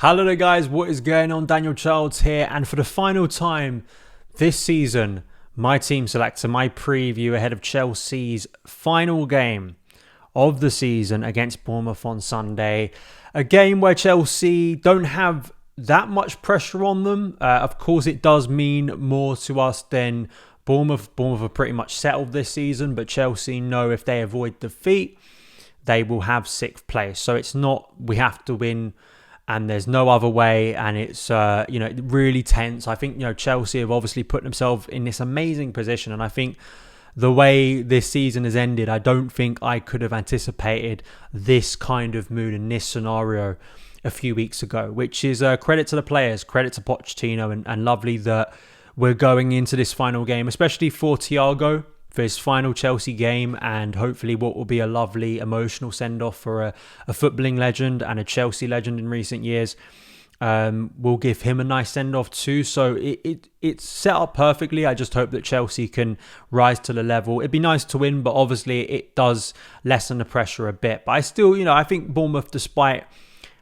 Hello there guys, what is going on? Daniel Childs here, and for the final time this season, my team selector, my preview ahead of Chelsea's final game of the season against Bournemouth on Sunday. A game where Chelsea don't have that much pressure on them. Of course, it does mean more to us than Bournemouth. Bournemouth are pretty much settled this season, but Chelsea know if they avoid defeat, they will have sixth place. So it's not we have to win and there's no other way, and it's really tense. I think Chelsea have obviously put themselves in this amazing position, and I think the way this season has ended, I don't think I could have anticipated this kind of mood and this scenario a few weeks ago, which is credit to the players, credit to Pochettino, and lovely that we're going into this final game, especially for Thiago, for his final Chelsea game, and hopefully what will be a lovely emotional send-off for a footballing legend and a Chelsea legend in recent years. We'll give him a nice send-off too. So it's set up perfectly. I just hope that Chelsea can rise to the level. It'd be nice to win, but obviously it does lessen the pressure a bit. But I still, I think Bournemouth, despite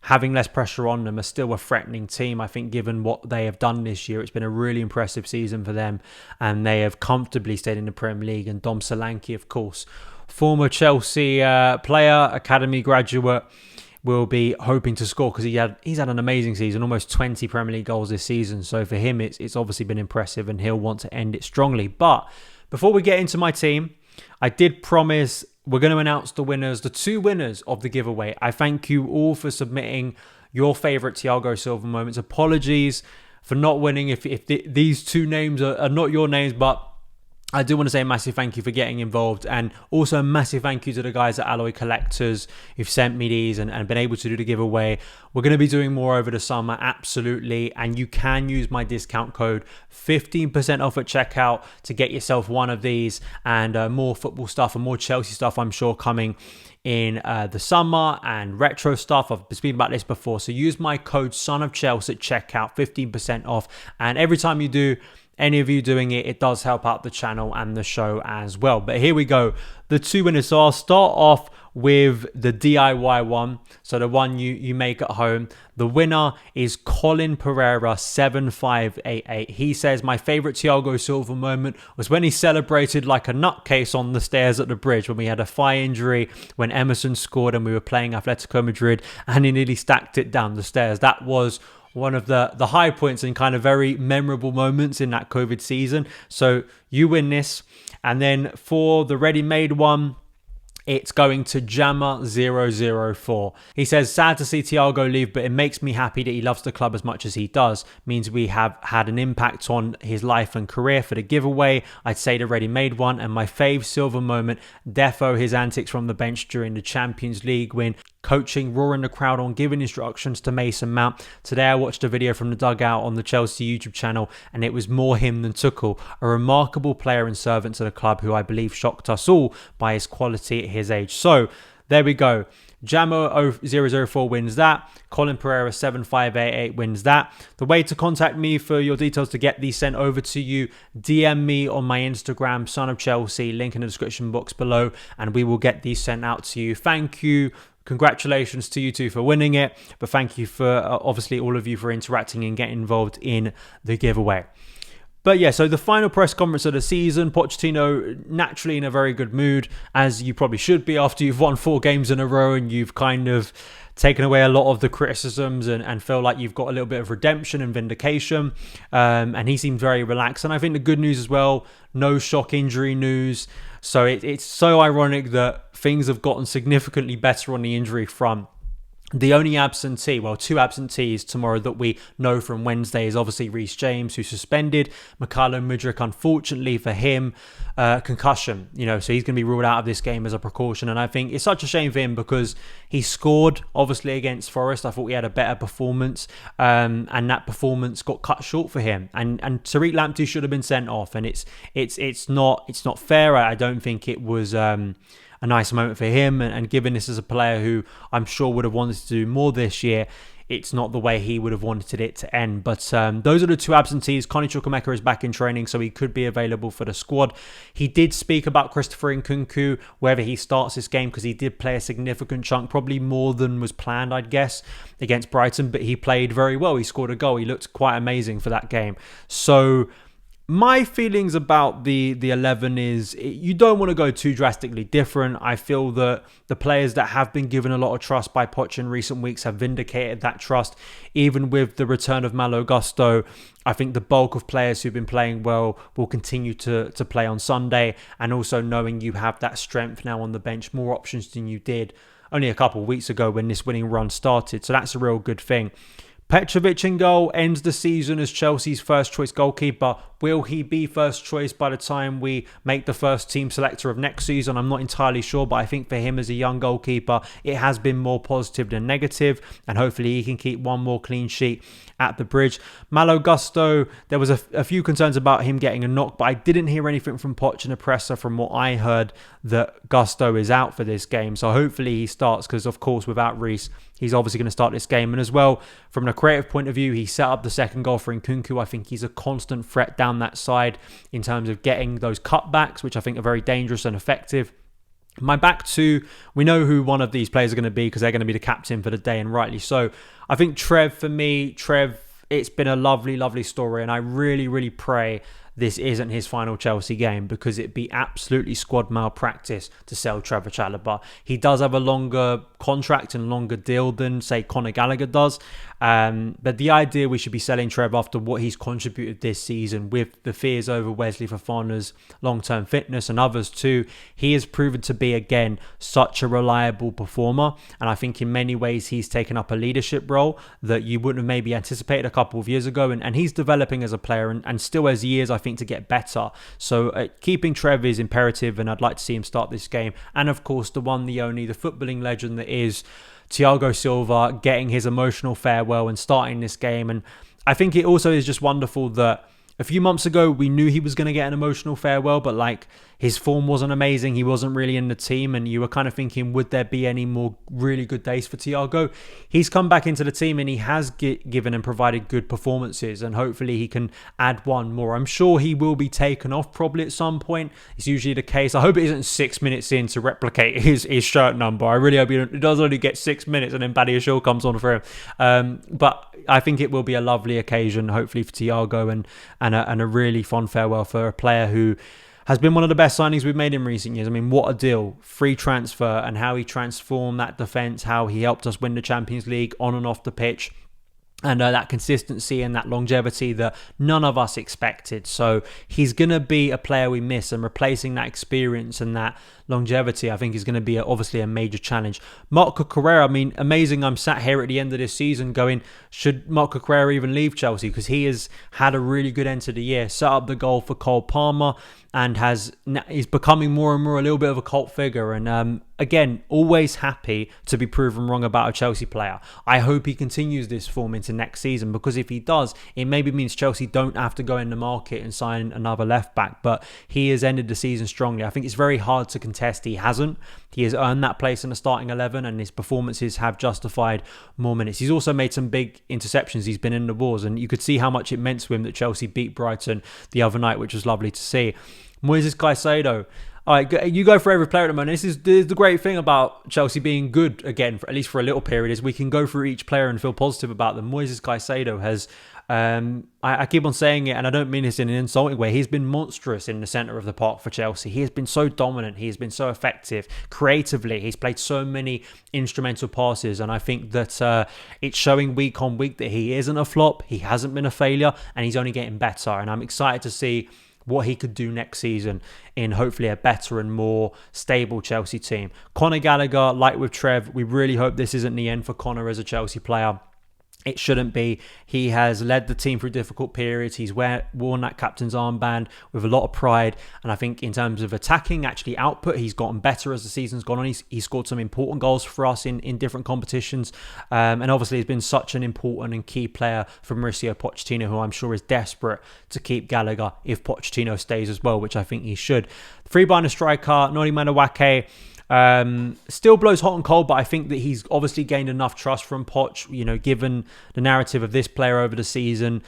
having less pressure on them, are still a threatening team. I think given what they have done this year, it's been a really impressive season for them, and they have comfortably stayed in the Premier League. And Dom Solanke, of course, former Chelsea player, academy graduate, will be hoping to score because he's had an amazing season, almost 20 Premier League goals this season. So for him, it's obviously been impressive, and he'll want to end it strongly. But before we get into my team, I did promise we're going to announce the winners, the two winners of the giveaway. I thank you all for submitting your favourite Thiago Silva moments. Apologies for not winning if these two names are not your names, but I do want to say a massive thank you for getting involved, and also a massive thank you to the guys at Alloy Collectors who've sent me these and been able to do the giveaway. We're going to be doing more over the summer, absolutely, and you can use my discount code 15% off at checkout to get yourself one of these, and more football stuff and more Chelsea stuff I'm sure coming in the summer, and retro stuff. I've been speaking about this before, so use my code SonOfChelsea at checkout, 15% off, and every time you do, any of you doing it, it does help out the channel and the show as well. But here we go, the two winners. So I'll start off with the DIY one, so the one you make at home. The winner is Colin Pereira 7588. He says, my favourite Thiago Silva moment was when he celebrated like a nutcase on the stairs at the bridge when we had a thigh injury, when Emerson scored and we were playing Atletico Madrid, and he nearly stacked it down the stairs. That was one of the high points and kind of very memorable moments in that COVID season. So you win this. And then for the ready-made one, it's going to Jammer004. He says, sad to see Thiago leave, but it makes me happy that he loves the club as much as he does. Means we have had an impact on his life and career. For the giveaway, I'd say the ready-made one. And my fave Silver moment, defo his antics from the bench during the Champions League win, coaching, roaring the crowd on, giving instructions to Mason Mount. Today I watched a video from the dugout on the Chelsea YouTube channel, and it was more him than Tuchel, a remarkable player and servant to the club who I believe shocked us all by his quality at his age. So there we go. Jammo004 wins that. Colin Pereira 7588 wins that. The way to contact me for your details to get these sent over to you, DM me on my Instagram, SonOfChelsea, link in the description box below, and we will get these sent out to you. Thank you. Congratulations to you two for winning it, but thank you for obviously all of you for interacting and getting involved in the giveaway. But yeah, so the final press conference of the season, Pochettino naturally in a very good mood, as you probably should be after you've won 4 games in a row and you've kind of taken away a lot of the criticisms and feel like you've got a little bit of redemption and vindication. And he seemed very relaxed. And I think the good news as well, no shock injury news. So it's so ironic that things have gotten significantly better on the injury front. The only absentee, well, 2 absentees tomorrow that we know from Wednesday is obviously Reece James, who's suspended. Mykhailo Mudryk, unfortunately for him, concussion, so he's going to be ruled out of this game as a precaution. And I think it's such a shame for him because he scored, obviously, against Forest. I thought he had a better performance, and that performance got cut short for him. And Tariq Lamptey should have been sent off, and it's not fair. I don't think it was a nice moment for him, and given this as a player who I'm sure would have wanted to do more this year, it's not the way he would have wanted it to end. But those are the two absentees. Connie Chukwuemeka is back in training, so he could be available for the squad. He did speak about Christopher Nkunku, whether he starts this game, because he did play a significant chunk, probably more than was planned, I'd guess, against Brighton. But he played very well. He scored a goal. He looked quite amazing for that game. So my feelings about the 11 is you don't want to go too drastically different. I feel that the players that have been given a lot of trust by Poch in recent weeks have vindicated that trust. Even with the return of Malo Gusto, I think the bulk of players who've been playing well will continue to play on Sunday. And also knowing you have that strength now on the bench, more options than you did only a couple of weeks ago when this winning run started. So that's a real good thing. Petrovic in goal ends the season as Chelsea's first choice goalkeeper. Will he be first choice by the time we make the first team selector of next season? I'm not entirely sure, but I think for him as a young goalkeeper, it has been more positive than negative, and hopefully he can keep one more clean sheet at the Bridge. Malo Gusto, there was a few concerns about him getting a knock, but I didn't hear anything from Poch in the presser from what I heard that Gusto is out for this game. So hopefully he starts, because of course without Reece, he's obviously going to start this game. And as well, from a creative point of view, he set up the second goal for Nkunku. I think he's a constant threat down that side in terms of getting those cutbacks, which I think are very dangerous and effective. My back two, we know who one of these players are going to be because they're going to be the captain for the day, and rightly so. I think Trev, for me, it's been a lovely, lovely story, and I really, really pray this isn't his final Chelsea game, because it'd be absolutely squad malpractice to sell Trevor Chalobah. He does have a longer contract and longer deal than, say, Conor Gallagher does. But the idea we should be selling Trev after what he's contributed this season, with the fears over Wesley Fofana's long-term fitness and others too, he has proven to be, again, such a reliable performer. And I think in many ways he's taken up a leadership role that you wouldn't have maybe anticipated a couple of years ago. And he's developing as a player and still has years, I think, to get better. So keeping Trev is imperative, and I'd like to see him start this game. And of course, the one, the only, the footballing legend that is Thiago Silva getting his emotional farewell and starting this game. And I think it also is just wonderful that a few months ago we knew he was going to get an emotional farewell, but like his form wasn't amazing. He wasn't really in the team, and you were kind of thinking, would there be any more really good days for Thiago? He's come back into the team and he has given and provided good performances, and hopefully he can add one more. I'm sure he will be taken off probably at some point. It's usually the case. I hope it isn't 6 minutes in to replicate his shirt number. I really hope he does only get 6 minutes and then Badiashile comes on for him. But I think it will be a lovely occasion, hopefully for Thiago, and a really fond farewell for a player who has been one of the best signings we've made in recent years. I mean, what a deal. Free transfer, and how he transformed that defence, how he helped us win the Champions League on and off the pitch. And that consistency and that longevity that none of us expected. So he's going to be a player we miss, and replacing that experience and that longevity, I think, is going to be obviously a major challenge. Marc Cucurella, I mean, amazing. I'm sat here at the end of this season going, should Marc Cucurella even leave Chelsea? Because he has had a really good end to the year, set up the goal for Cole Palmer, and is becoming more and more a little bit of a cult figure. And again, always happy to be proven wrong about a Chelsea player. I hope he continues this form into next season, because if he does, it maybe means Chelsea don't have to go in the market and sign another left back. But he has ended the season strongly. I think it's very hard to contest he hasn't. He has earned that place in the starting 11, and his performances have justified more minutes. He's also made some big interceptions. He's been in the wars, and you could see how much it meant to him that Chelsea beat Brighton the other night, which was lovely to see. Moises Caicedo. All right, you go for every player at the moment. This is the great thing about Chelsea being good again, at least for a little period, is we can go through each player and feel positive about them. Moises Caicedo has, I keep on saying it, and I don't mean this in an insulting way, he's been monstrous in the centre of the park for Chelsea. He has been so dominant. He has been so effective. Creatively, he's played so many instrumental passes, and I think that it's showing week on week that he isn't a flop. He hasn't been a failure, and he's only getting better. And I'm excited to see what he could do next season in hopefully a better and more stable Chelsea team. Conor Gallagher, like with Trev, we really hope this isn't the end for Conor as a Chelsea player. It shouldn't be. He has led the team through difficult periods. He's worn that captain's armband with a lot of pride. And I think in terms of attacking, actually output, he's gotten better as the season's gone on. He's scored some important goals for us in different competitions. And obviously he's been such an important and key player for Mauricio Pochettino, who I'm sure is desperate to keep Gallagher if Pochettino stays as well, which I think he should. Three-beiner striker, Noni Madueke. Still blows hot and cold, but I think that he's obviously gained enough trust from Poch, given the narrative of this player over the season.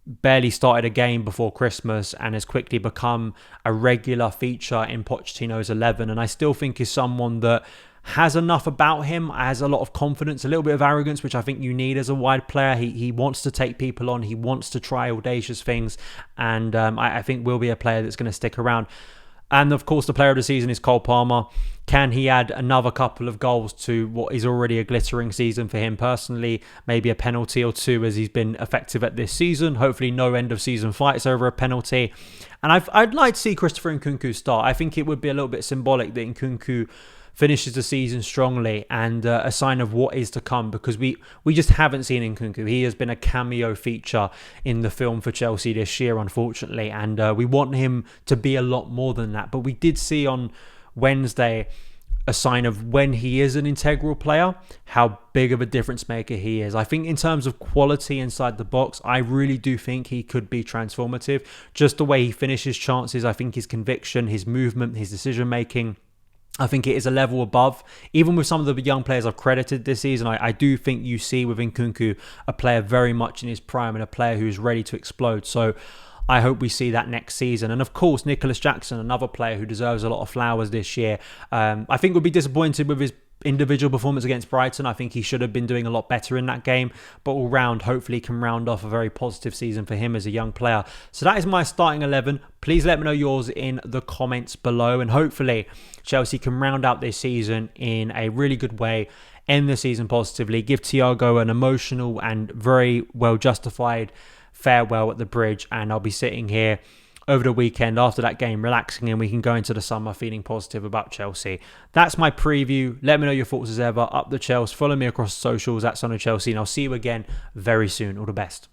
Barely started a game before Christmas and has quickly become a regular feature in Pochettino's 11. And I still think is someone that has enough about him, has a lot of confidence, a little bit of arrogance, which I think you need as a wide player. He wants to take people on. He wants to try audacious things. And I think will be a player that's going to stick around. And of course, the player of the season is Cole Palmer. Can he add another couple of goals to what is already a glittering season for him personally? Maybe a penalty or two, as he's been effective at this season. Hopefully no end of season fights over a penalty. And I'd like to see Christopher Nkunku start. I think it would be a little bit symbolic that Nkunku finishes the season strongly and a sign of what is to come, because we just haven't seen Nkunku. He has been a cameo feature in the film for Chelsea this year, unfortunately, and we want him to be a lot more than that. But we did see on Wednesday a sign of when he is an integral player, how big of a difference maker he is. I think in terms of quality inside the box, I really do think he could be transformative. Just the way he finishes chances, I think his conviction, his movement, his decision making, I think it is a level above. Even with some of the young players I've credited this season, I do think you see with Nkunku a player very much in his prime and a player who is ready to explode. So I hope we see that next season. And of course, Nicholas Jackson, another player who deserves a lot of flowers this year. I think we'll be disappointed with his individual performance against Brighton. I think he should have been doing a lot better in that game, but all round, hopefully can round off a very positive season for him as a young player. So that is my starting 11. Please let me know yours in the comments below, and hopefully Chelsea can round out this season in a really good way, end the season positively, give Thiago an emotional and very well justified farewell at the bridge, and I'll be sitting here over the weekend after that game relaxing, and we can go into the summer feeling positive about Chelsea. That's my preview. Let me know your thoughts as ever. Up the Chelsea. Follow me across socials at SonOfChelsea, and I'll see you again very soon. All the best.